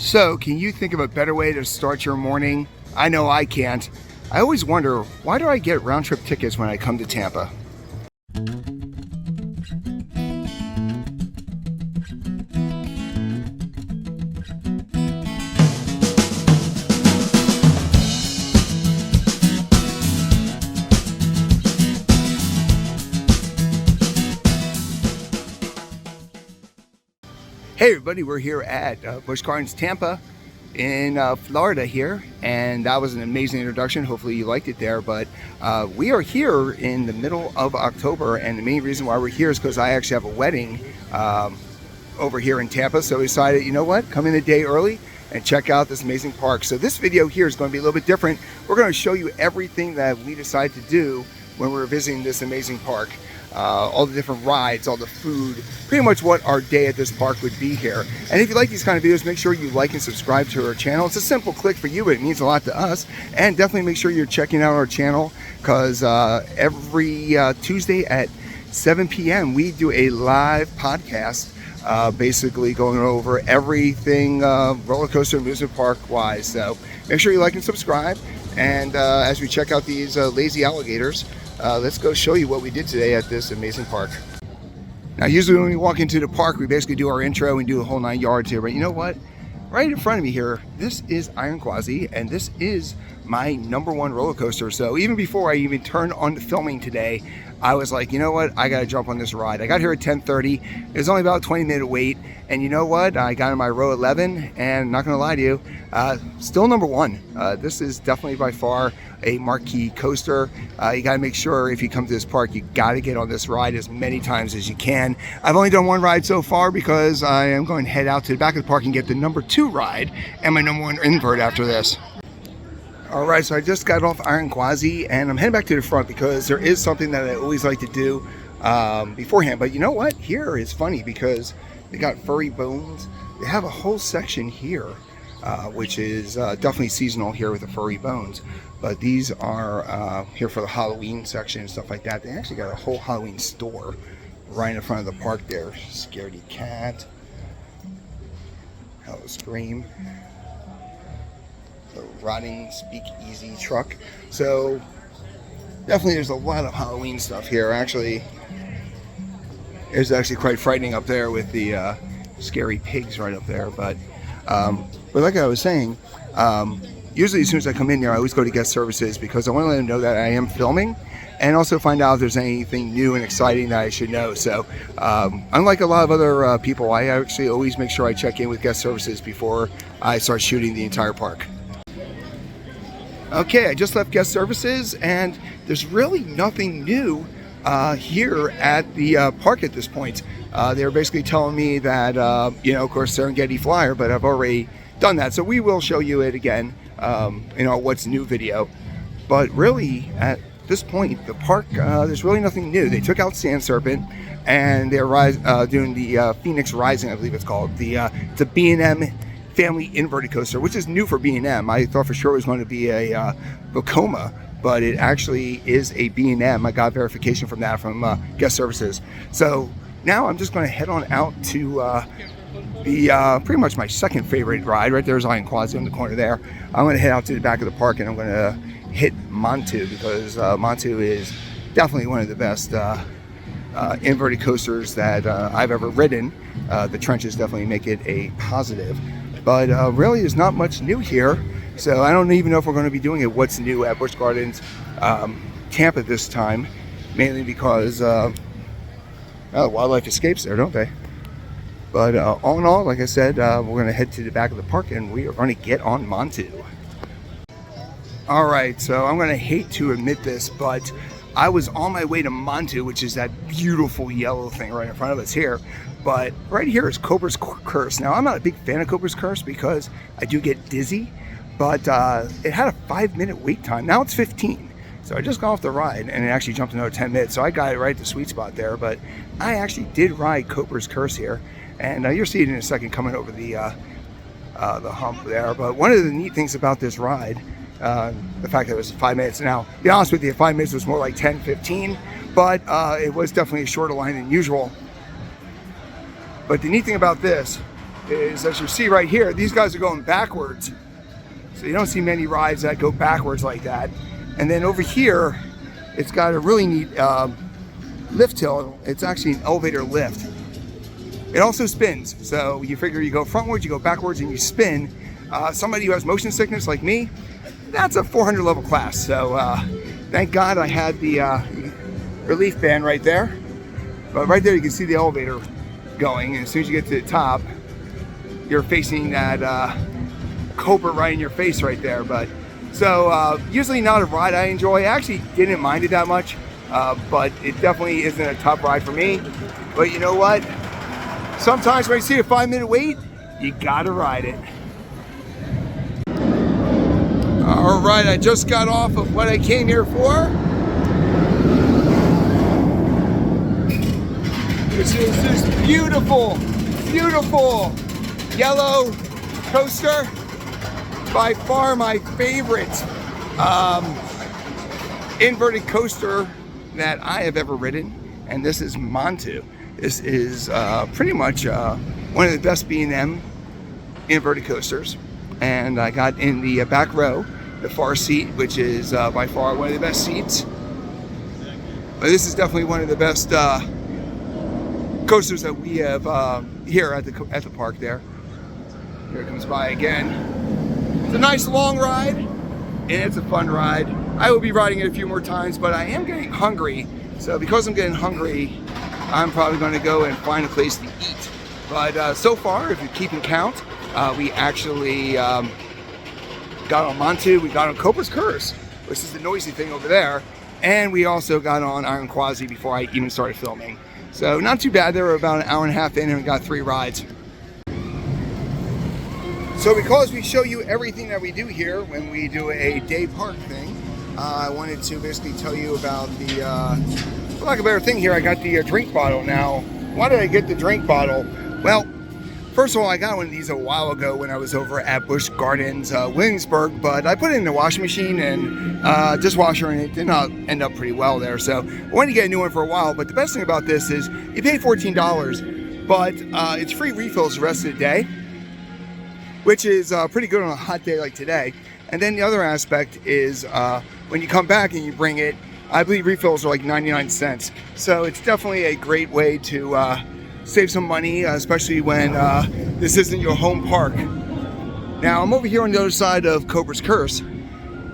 So, can you think of a better way to start your morning? I know I can't. I always wonder, why do I get round-trip tickets when I come to Tampa? Hey everybody, we're here at Busch Gardens Tampa in Florida here, and that was an amazing introduction. Hopefully you liked it there, but we are here in the middle of October, and the main reason why we're here is because I actually have a wedding over here in Tampa, so we decided, you know what, come in a day early and check out this amazing park. So this video here is going to be a little bit different. We're going to show you everything that we decided to do when we're visiting this amazing park. All the different rides, all the food, pretty much what our day at this park would be here. And if you like these kind of videos, make sure you like and subscribe to our channel. It's a simple click for you, but it means a lot to us. And definitely make sure you're checking out our channel, because every Tuesday at 7 p.m. we do a live podcast, basically going over everything roller coaster amusement park wise. So make sure you like and subscribe. And as we check out these lazy alligators, let's go show you what we did today at this amazing park. Now, usually when we walk into the park, we basically do our intro and do the whole 9 yards here. But you know what? Right in front of me here, this is Iron Quasi, and this is my #1 roller coaster. So even before I even turned on the filming today, I was like, you know what? I got to jump on this ride. I got here at 10:30. It was only about a 20-minute wait. And you know what? I got in my row 11, and not going to lie to you, still #1. This is definitely by far a marquee coaster. You got to make sure if you come to this park, you got to get on this ride as many times as you can. I've only done one ride so far because I am going to head out to the back of the park and get the #2 ride and my #1 invert after this. All right, so I just got off Iron Quasi and I'm heading back to the front because there is something that I always like to do beforehand. But you know what? Here is funny because they got furry bones. They have a whole section here, which is definitely seasonal here with the furry bones. But these are here for the Halloween section and stuff like that. They actually got a whole Halloween store right in front of the park there. Scaredy Cat. Hello Scream. The Rotting Speakeasy truck. So definitely there's a lot of Halloween stuff here. Actually, it's actually quite frightening up there with the scary pigs right up there. But like I was saying, usually as soon as I come in here, I always go to guest services because I want to let them know that I am filming and also find out if there's anything new and exciting that I should know. So unlike a lot of other people, I actually always make sure I check in with guest services before I start shooting the entire park. Okay, I just left guest services and there's really nothing new here at the park at this point. They were basically telling me that, of course, Serengeti Flyer, but I've already done that. So we will show you it again, what's new video. But really, at this point, the park, there's really nothing new. They took out Sand Serpent and they're doing the Phoenix Rising, I believe it's called. It's a B&M family inverted coaster, which is new for B&M. I thought for sure it was going to be a Vekoma, but it actually is a B&M. I got verification from that from guest services. So now I'm just going to head on out to the pretty much my second favorite ride. Right there's Iron Quasi in the corner there. I'm going to head out to the back of the park and I'm going to hit Montu because Montu is definitely one of the best inverted coasters that I've ever ridden. The trenches definitely make it a positive. But really there's not much new here. So I don't even know if we're going to be doing it what's new at Busch Gardens Tampa this time. Mainly because wildlife escapes there, don't they? But all in all, like I said, we're going to head to the back of the park and we are going to get on Montu. Alright, so I'm going to hate to admit this, but I was on my way to Montu, which is that beautiful yellow thing right in front of us here. But right here is Cobra's Curse. Now, I'm not a big fan of Cobra's Curse because I do get dizzy, but it had a 5-minute wait time. Now it's 15. So I just got off the ride and it actually jumped another 10 minutes. So I got it right at the sweet spot there. But I actually did ride Cobra's Curse here. And you'll see it in a second coming over the hump there. But one of the neat things about this ride, the fact that it was 5 minutes. Now, to be honest with you, 5 minutes was more like 10, 15. But it was definitely a shorter line than usual. But the neat thing about this is, as you see right here, these guys are going backwards. So you don't see many rides that go backwards like that. And then over here, it's got a really neat lift hill. It's actually an elevator lift. It also spins. So you figure you go frontwards, you go backwards, and you spin. Somebody who has motion sickness like me, that's a 400 level class. So thank God I had the relief band right there. But right there you can see the elevator going, and as soon as you get to the top, you're facing that cobra right in your face right there. But so usually not a ride I enjoy. I actually didn't mind it that much, but it definitely isn't a top ride for me. But you know what? Sometimes when you see a 5-minute wait, you gotta ride it. All right, I just got off of what I came here for, which is this beautiful, beautiful yellow coaster. By far my favorite inverted coaster that I have ever ridden, and this is Montu. This is pretty much one of the best B&M inverted coasters, and I got in the back row, the far seat, which is by far one of the best seats. But this is definitely one of the best coasters that we have here at the park there. Here it comes by again. It's a nice long ride, and it's a fun ride. I will be riding it a few more times, but I am getting hungry. So because I'm getting hungry, I'm probably going to go and find a place to eat. But so far, if you're keeping count, we actually got on Montu, we got on Cobra's Curse, which is the noisy thing over there, and we also got on Iron Quasi before I even started filming. So not too bad. They were about an hour and a half in, and we got 3 rides. So because we show you everything that we do here when we do a day park thing, I wanted to basically tell you about the, for lack of a better thing here, I got the drink bottle. Now, why did I get the drink bottle? Well, first of all, I got one of these a while ago when I was over at Busch Gardens, Williamsburg, but I put it in the washing machine and dishwasher, and it did not end up pretty well there. So I wanted to get a new one for a while, but the best thing about this is you pay $14, but it's free refills the rest of the day, which is pretty good on a hot day like today. And then the other aspect is when you come back and you bring it, I believe refills are like 99 cents. So it's definitely a great way to save some money, especially when this isn't your home park. Now I'm over here on the other side of Cobra's Curse,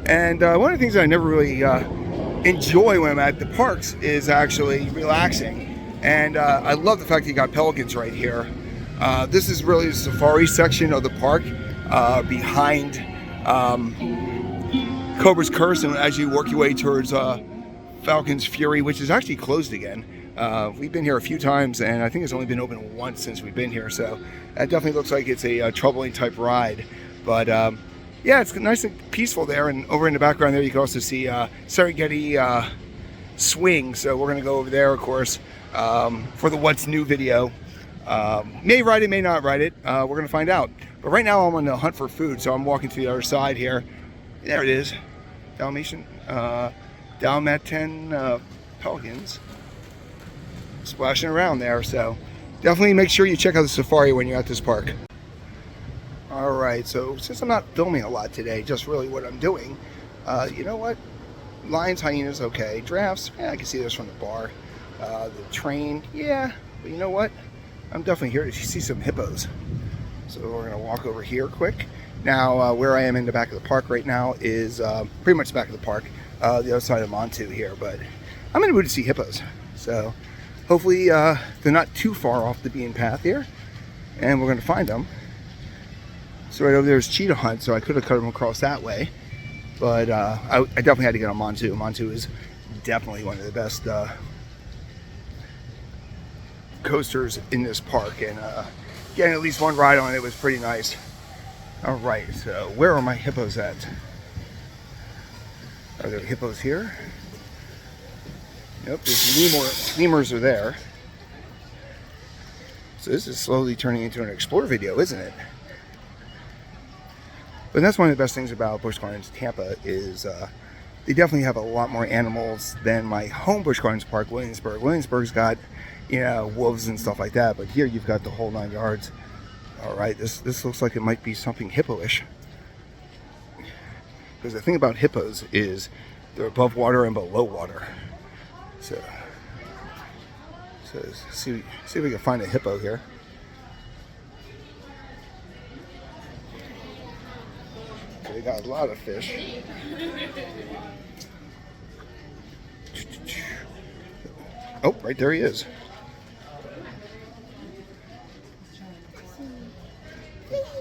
and one of the things that I never really enjoy when I'm at the parks is actually relaxing. And I love the fact that you got pelicans right here. This is really the safari section of the park behind Cobra's Curse, and as you work your way towards Falcon's Fury, which is actually closed again. We've been here a few times, and I think it's only been open once since we've been here, so that definitely looks like it's a troubling type ride. But yeah, it's nice and peaceful there, and over in the background there you can also see Serengeti Swing, so we're going to go over there, of course, for the What's New video. May ride it, may not ride it. We're going to find out. But right now I'm on the hunt for food, so I'm walking to the other side here. There it is. Dalmatian pelicans splashing around there. So definitely make sure you check out the safari when you're at this park. All right, so since I'm not filming a lot today, just really what I'm doing, you know what? Lions, hyenas, okay. Giraffes, yeah, I can see this from the bar. The train, yeah. But you know what? I'm definitely here to see some hippos. So we're going to walk over here quick. Now, where I am in the back of the park right now is pretty much the back of the park, the other side of Montu here. But I'm in the mood to see hippos. So hopefully they're not too far off the beaten path here. And we're going to find them. So right over there is Cheetah Hunt, so I could have cut them across that way. But I definitely had to get on Montu. Montu is definitely one of the best coasters in this park, and getting at least one ride on it was pretty nice. All right, so where are my hippos at? Are there hippos here? Nope, there's lemurs are there. So this is slowly turning into an explore video, isn't it? But that's one of the best things about Busch Gardens Tampa is they definitely have a lot more animals than my home Busch Gardens park, Williamsburg. Williamsburg's got, you know, wolves and stuff like that, but here you've got the whole 9 yards. All right, this looks like it might be something hippo-ish. Because the thing about hippos is they're above water and below water. So see if we can find a hippo here. They got a lot of fish. Oh, right there he is.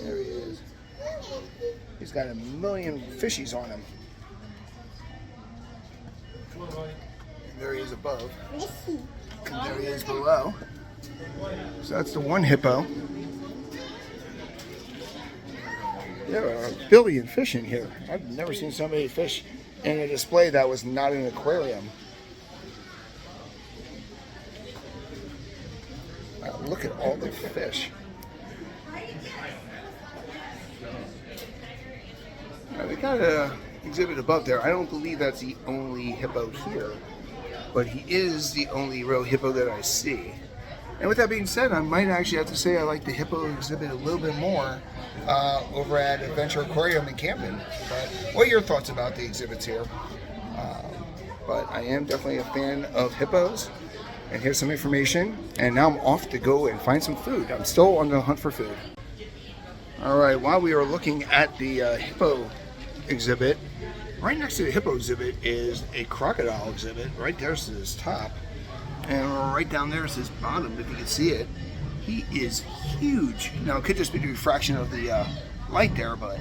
There he is. He's got a million fishies on him. And there he is above. And there he is below. So that's the one hippo. There are a billion fish in here. I've never seen so many fish in a display that was not an aquarium. Wow, look at all the fish. Now, they got an exhibit above there. I don't believe that's the only hippo here, but he is the only real hippo that I see. And with that being said, I might actually have to say I like the hippo exhibit a little bit more over at Adventure Aquarium in Camden. But what are your thoughts about the exhibits here? But I am definitely a fan of hippos. And here's some information. And now I'm off to go and find some food. I'm still on the hunt for food. All right, while we are looking at the hippo exhibit, right next to the hippo exhibit is a crocodile exhibit. Right there's his top. And right down there is his bottom, if you can see it. He is huge. Now, it could just be the refraction of the light there, but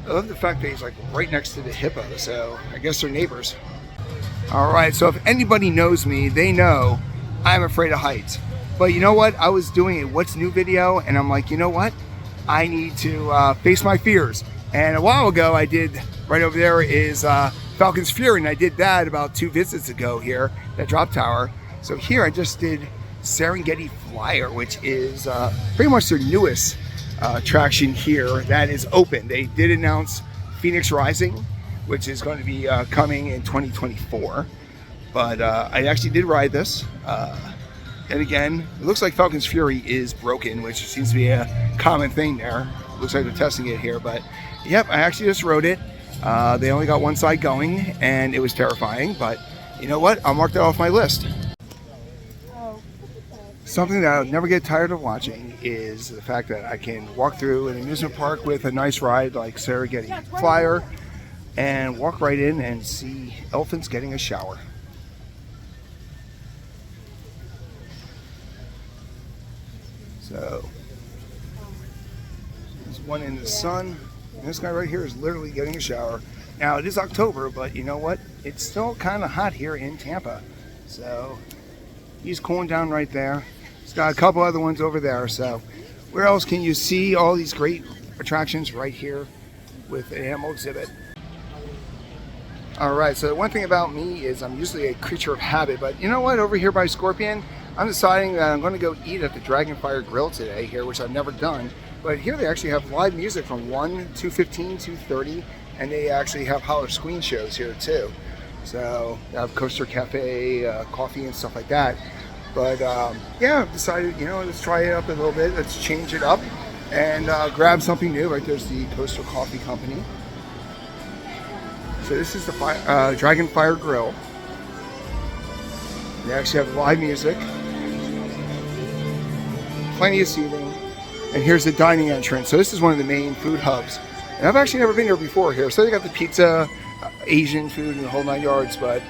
I love the fact that he's like right next to the hippo, so I guess they're neighbors. All right, so if anybody knows me, they know I'm afraid of heights. But you know what? I was doing a What's New video, and I'm like, you know what? I need to face my fears. And a while ago, I did, right over there is Falcon's Fury, and I did that about 2 visits ago here, that drop tower. So here I just did Serengeti Flyer, which is pretty much their newest attraction here that is open. They did announce Phoenix Rising, which is going to be coming in 2024. But I actually did ride this. And again, it looks like Falcon's Fury is broken, which seems to be a common thing there. Looks like they're testing it here, but yep, I actually just rode it. They only got one side going, and it was terrifying, but you know what? I'll mark that off my list. Something that I'll never get tired of watching is the fact that I can walk through an amusement park with a nice ride like Serengeti Flyer and walk right in and see elephants getting a shower. So, there's one in the sun. And this guy right here is literally getting a shower. Now, it is October, but you know what? It's still kind of hot here in Tampa. So, he's cooling down right there. He's got a couple other ones over there. So, where else can you see all these great attractions? Right here with an animal exhibit. All right, so the one thing about me is I'm usually a creature of habit. But you know what? Over here by Scorpion, I'm deciding that I'm going to go eat at the Dragonfire Grill today here, which I've never done. But here they actually have live music from 1, 2:15, 2:30, and they actually have Halloween shows here too. So they have Coaster Cafe, coffee and stuff like that. But yeah, I've decided, you know, let's try it up a little bit. Let's change it up and grab something new. Right there's the Coaster Coffee Company. So this is the Dragonfire Grill. They actually have live music, plenty of seating. And here's the dining entrance. So this is one of the main food hubs. And I've actually never been here before here. So they got the pizza, Asian food, and the whole 9 yards. But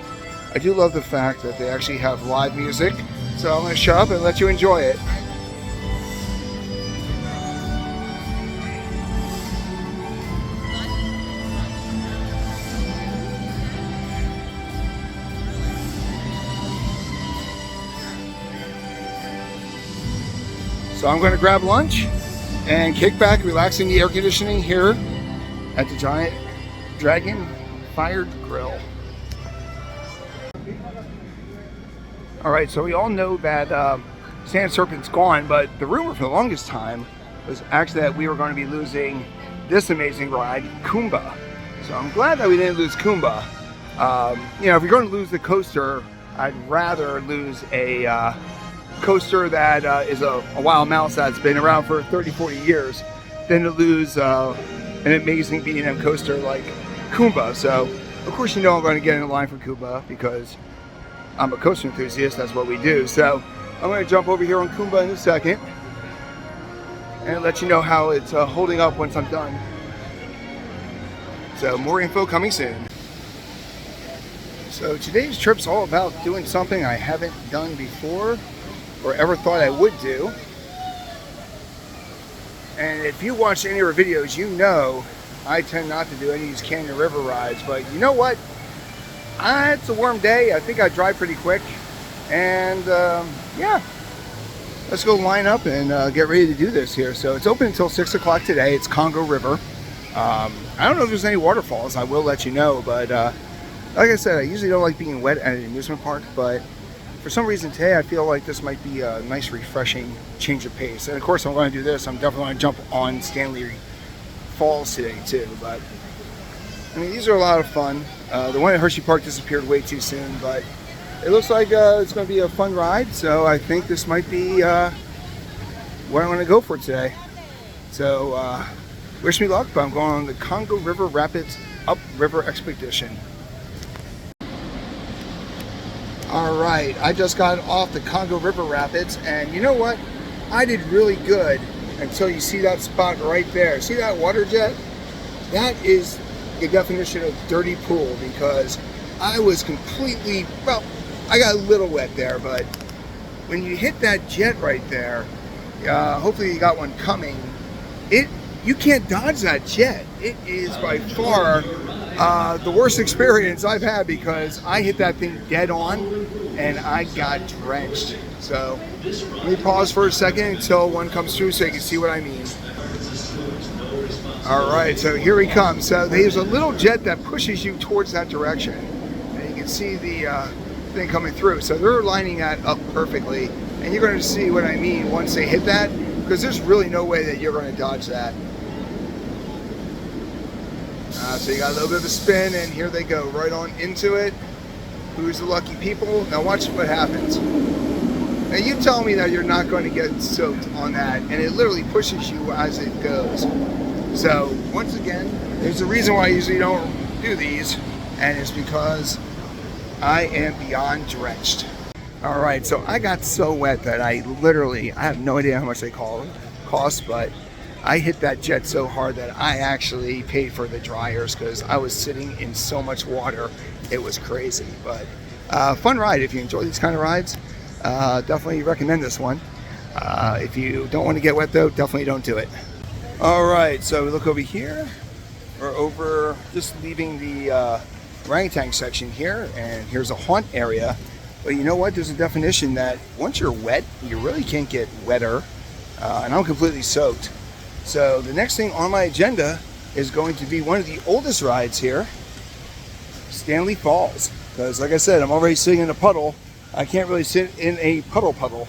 I do love the fact that they actually have live music. So I'm going to shut up and let you enjoy it. So I'm going to grab lunch and kick back, relax in the air conditioning here at the giant Dragon-fired grill. All right, so we all know that Sand Serpent's gone, but the rumor for the longest time was actually that we were going to be losing this amazing ride, Kumba. So I'm glad that we didn't lose Kumba. You know, if you're going to lose the coaster, I'd rather lose a coaster that is a wild mouse that's been around for 30-40 years than to lose an amazing B&M coaster like Kumba. So of course I'm going to get in line for Kumba because I'm a coaster enthusiast. That's what we do. So I'm going to jump over here on Kumba in a second and let you know how it's holding up once I'm done. So more info coming soon. So today's trip's all about doing something I haven't done before or ever thought I would do. And if you watch any of our videos, you know I tend not to do any of these canyon river rides. But you know what? It's a warm day. I think I drive pretty quick. And yeah, let's go line up and get ready to do this here. So it's open until 6 o'clock today. It's Congo River. I don't know if there's any waterfalls. I will let you know. But like I said, I usually don't like being wet at an amusement park. But for some reason today, I feel like this might be a nice, refreshing change of pace. And of course, I'm going to do this. I'm definitely going to jump on Stanley Falls today too. But I mean, these are a lot of fun. The one at Hershey Park disappeared way too soon, but it looks like it's going to be a fun ride. So I think this might be what I'm going to go for today. So wish me luck, but I'm going on the Congo River Rapids Upriver Expedition. All right, I just got off the Congo River Rapids, and you know what? I did really good until you see that spot right there. See that water jet? That is the definition of dirty pool, because I was completely, well, I got a little wet there, but when you hit that jet right there, hopefully you got one coming, you can't dodge that jet. It is by far the worst experience I've had, because I hit that thing dead on and I got drenched. So let me pause for a second until one comes through so you can see what I mean. All right, so here he comes. So there's a little jet that pushes you towards that direction, and you can see the thing coming through. So they're lining that up perfectly, and you're going to see what I mean once they hit that, because there's really no way that you're going to dodge that. So you got a little bit of a spin, and here they go, right on into it. Who's the lucky people? Now watch what happens. Now you tell me that you're not going to get soaked on that, and it literally pushes you as it goes. So once again, there's a reason why I usually don't do these, and it's because I am beyond drenched. All right, so I got so wet that I have no idea how much they cost, but I hit that jet so hard that I actually paid for the dryers, because I was sitting in so much water. It was crazy, but fun ride. If you enjoy these kind of rides, definitely recommend this one. If you don't want to get wet though, definitely don't do it. All right, so we look over here. We're over just leaving the orangutan section here, and here's a haunt area. But you know what? There's a definition that once you're wet, you really can't get wetter, and I'm completely soaked. So the next thing on my agenda is going to be one of the oldest rides here, Stanley Falls. Because like I said, I'm already sitting in a puddle. I can't really sit in a puddle.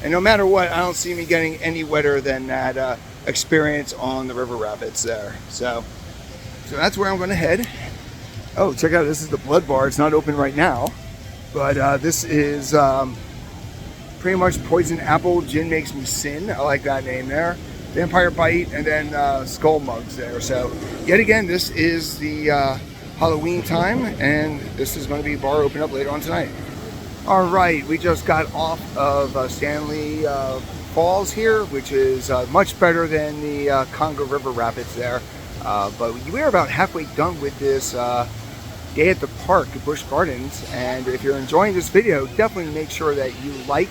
And no matter what, I don't see me getting any wetter than that experience on the river rapids there. So that's where I'm going to head. Oh, check out, this is the Blood Bar. It's not open right now, but this is pretty much Poison Apple Gin Makes Me Sin. I like that name there. Vampire Bite, and then Skull Mugs there. So yet again, this is the Halloween time, and this is going to be a bar open up later on tonight. All right, we just got off of Stanley Falls here, which is much better than the Congo River Rapids there. But we're about halfway done with this day at the park at Busch Gardens. And if you're enjoying this video, definitely make sure that you like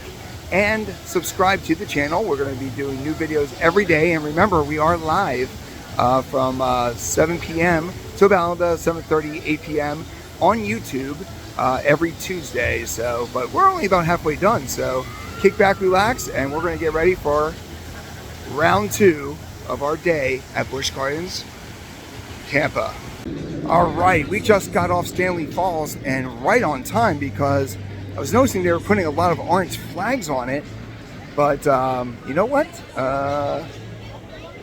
and subscribe to the channel. We're going to be doing new videos every day. And remember, we are live from 7 p.m. to about 7:30, 8 p.m. on YouTube every Tuesday. So, but we're only about halfway done. So kick back, relax, and we're going to get ready for round 2 of our day at Busch Gardens Tampa. All right, we just got off Stanley Falls, and right on time, because I was noticing they were putting a lot of orange flags on it, but you know what?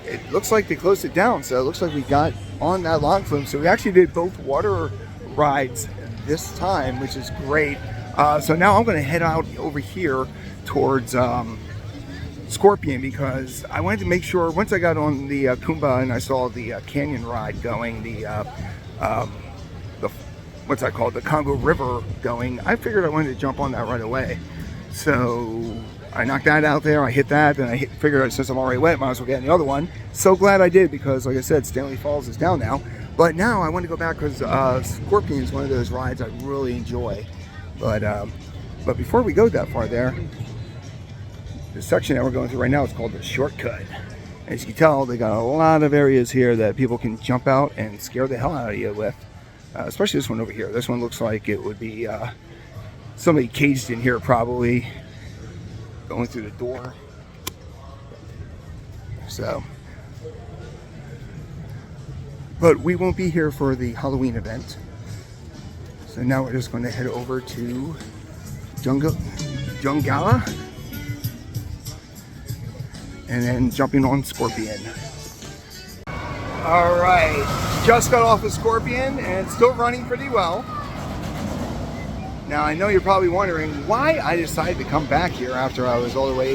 It looks like they closed it down, so it looks like we got on that log flume. So we actually did both water rides this time, which is great. So now I'm going to head out over here towards Scorpion, because I wanted to make sure once I got on the Kumba and I saw the canyon ride going, the what's that called, the Congo River going, I figured I wanted to jump on that right away. So I knocked that out there, I hit that, and I figured since I'm already wet, might as well get in the other one. So glad I did, because like I said, Stanley Falls is down now. But now I want to go back because Scorpion is one of those rides I really enjoy. But before we go that far there, the section that we're going through right now is called the shortcut. As you can tell, they got a lot of areas here that people can jump out and scare the hell out of you with. Especially this one over here. This one looks like it would be somebody caged in here, probably going through the door. So, but we won't be here for the Halloween event. So now we're just going to head over to Jungala and then jumping on Scorpion. All right, just got off of Scorpion and it's still running pretty well. Now I know you're probably wondering why I decided to come back here after I was all the way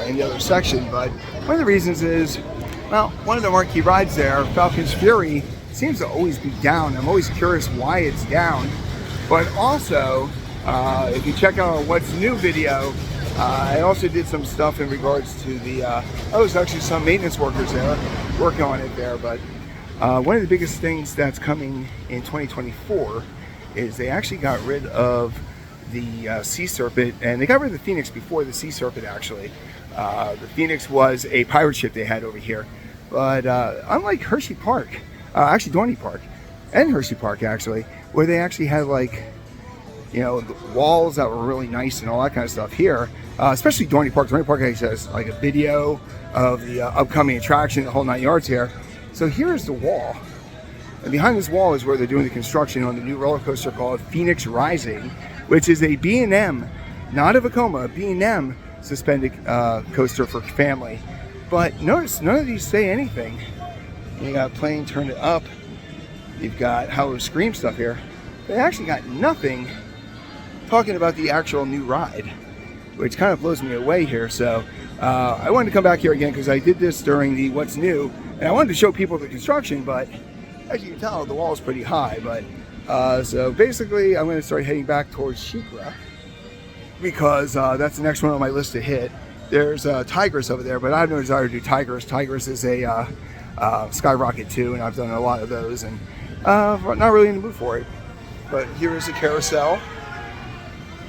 in the other section, but one of the reasons is, well, one of the marquee rides there, Falcon's Fury, seems to always be down. I'm always curious why it's down, but also if you check out our What's New video, I also did some stuff in regards to the, there's actually some maintenance workers there working on it there, but one of the biggest things that's coming in 2024 is they actually got rid of the Sea Serpent, and they got rid of the Phoenix before the Sea Serpent actually. The Phoenix was a pirate ship they had over here, but unlike Hershey Park, actually Dorney Park and Hershey Park actually, where they actually had like, you know, the walls that were really nice and all that kind of stuff here, especially Dorney Park. Dorney Park actually has like a video of the upcoming attraction, the whole 9 yards here. So here's the wall. And behind this wall is where they're doing the construction on the new roller coaster called Phoenix Rising, which is a B&M, not a Vekoma, a B&M suspended coaster for family. But notice, none of these say anything. You got Plane Turn It Up. You've got Hollow Scream stuff here. They actually got nothing talking about the actual new ride, which kind of blows me away here. So I wanted to come back here again because I did this during the What's New, and I wanted to show people the construction, but as you can tell, the wall is pretty high. But so basically, I'm going to start heading back towards Shikra because that's the next one on my list to hit. There's Tigris over there, but I have no desire to do Tigris. Tigris is a Skyrocket too, and I've done a lot of those, and not really in the mood for it. But here is a carousel.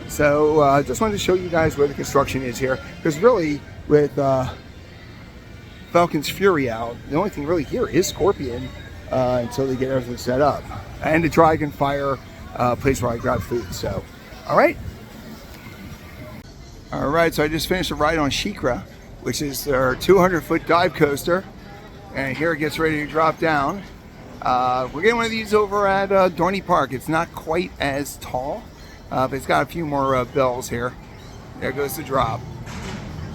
So I just wanted to show you guys where the construction is here, because really with Falcon's Fury out, the only thing really here is Scorpion until they get everything set up, and the Dragon Fire place where I grab food. So all right, so I just finished a ride on Shikra, which is their 200-foot dive coaster, and here it gets ready to drop down. We're getting one of these over at Dorney Park. It's not quite as tall, but it's got a few more bells here. There goes the drop.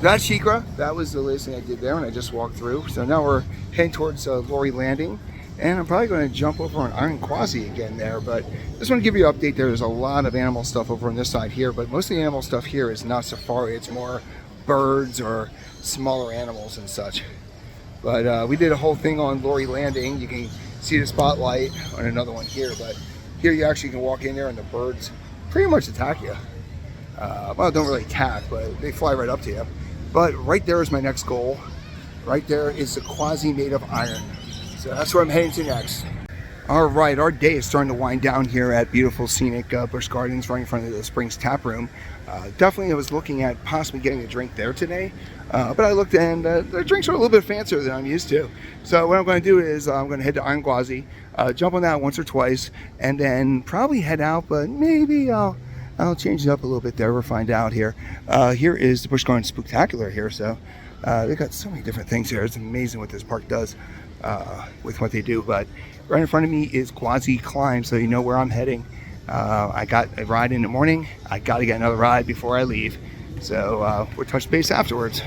That's Shikra. That was the latest thing I did there, and I just walked through. So now we're heading towards Lori Landing, and I'm probably going to jump over on Iron Quasi again there. But just want to give you an update. There's a lot of animal stuff over on this side here, but most of the animal stuff here is not safari. It's more birds or smaller animals and such. But we did a whole thing on Lori Landing. You can see the spotlight on another one here, but here you actually can walk in there and the birds pretty much attack you. Well, don't really attack, but they fly right up to you. But right there is my next goal. Right there is the Quasi made of iron. So that's where I'm heading to next. All right, our day is starting to wind down here at beautiful scenic Busch Gardens right in front of the Springs Tap Room. Definitely I was looking at possibly getting a drink there today, but I looked and the drinks are a little bit fancier than I'm used to. So what I'm going to do is I'm going to head to Iron Quasi, jump on that once or twice, and then probably head out, but maybe I'll change it up a little bit there. We'll find out here. Here is the Busch Gardens Spooktacular here. So they've got so many different things here. It's amazing what this park does with what they do. But right in front of me is Quasi Climb, so you know where I'm heading. I got a ride in the morning. I got to get another ride before I leave. So we'll touch base afterwards.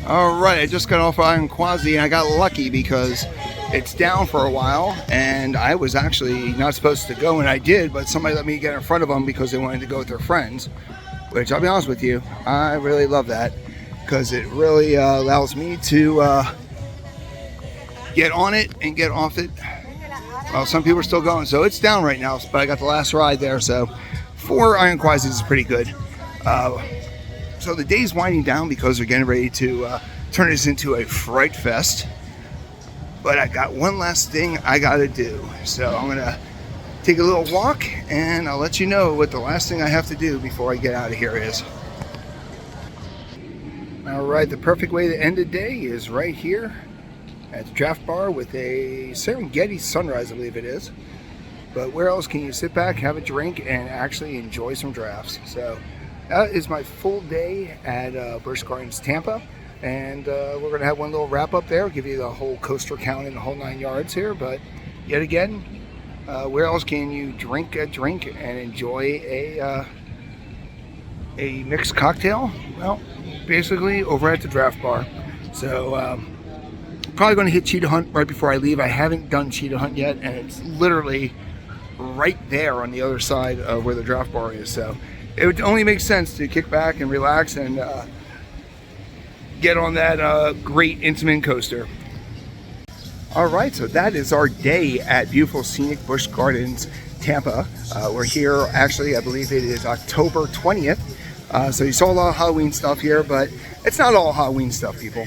All right, I just got off Iron Quasi and I got lucky because it's down for a while and I was actually not supposed to go and I did, but somebody let me get in front of them because they wanted to go with their friends, which I'll be honest with you, I really love that because it really allows me to get on it and get off it. Well, some people are still going, so it's down right now, but I got the last ride there, so 4 Iron Quasis is pretty good. So the day's winding down because we're getting ready to turn this into a fright fest. But I got one last thing I gotta do. So I'm gonna take a little walk and I'll let you know what the last thing I have to do before I get out of here is. All right, the perfect way to end the day is right here at the draft bar with a Serengeti sunrise, I believe it is. But where else can you sit back, have a drink, and actually enjoy some drafts? So that is my full day at Busch Gardens Tampa, and we're going to have one little wrap up there, give you the whole coaster count and the whole 9 yards here. But yet again, where else can you drink a drink and enjoy a mixed cocktail? Well, basically over at the draft bar. So probably going to hit Cheetah Hunt right before I leave. I haven't done Cheetah Hunt yet, and it's literally right there on the other side of where the draft bar is. So it would only make sense to kick back and relax and get on that great Intamin coaster. All right, so that is our day at beautiful scenic Busch Gardens Tampa. We're here, actually, I believe it is October 20th. So you saw a lot of Halloween stuff here, but it's not all Halloween stuff, people.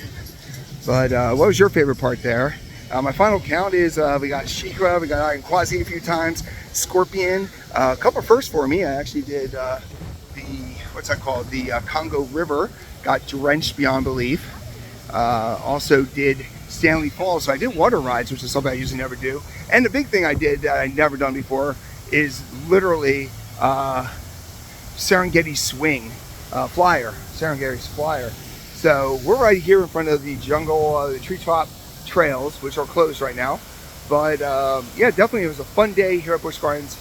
But what was your favorite part there? My final count is we got Shikra, we got Iron Quasi a few times, Scorpion, a couple firsts for me. I actually did what's that called? The Congo River, got drenched beyond belief. Also did Stanley Falls. So I did water rides, which is something I usually never do. And the big thing I did that I never done before is literally Serengeti Swing Flyer, Serengeti's Flyer. So we're right here in front of the jungle, the treetop trails, which are closed right now. But yeah, definitely it was a fun day here at Busch Gardens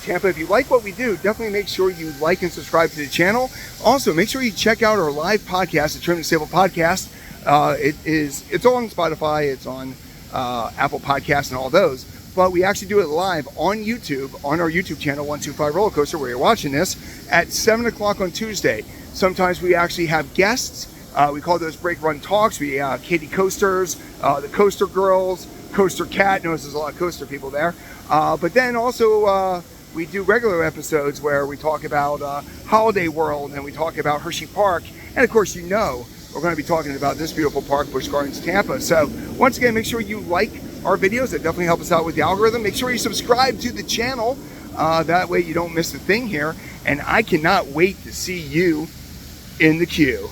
Tampa. If you like what we do, definitely make sure you like and subscribe to the channel. Also, make sure you check out our live podcast, the Trim and Stable Podcast. It's all on Spotify, it's on Apple Podcasts and all those. But we actually do it live on YouTube, on our YouTube channel, 125 Roller Coaster, where you're watching this, at 7 o'clock on Tuesday. Sometimes we actually have guests. We call those break run talks. We Katie Coasters, the Coaster Girls, Coaster Cat. Notice there's a lot of coaster people there. But then also we do regular episodes where we talk about Holiday World and we talk about Hershey Park. And of course, you know, we're going to be talking about this beautiful park, Busch Gardens Tampa. So once again, make sure you like our videos. That definitely help us out with the algorithm. Make sure you subscribe to the channel. That way you don't miss a thing here. And I cannot wait to see you in the queue.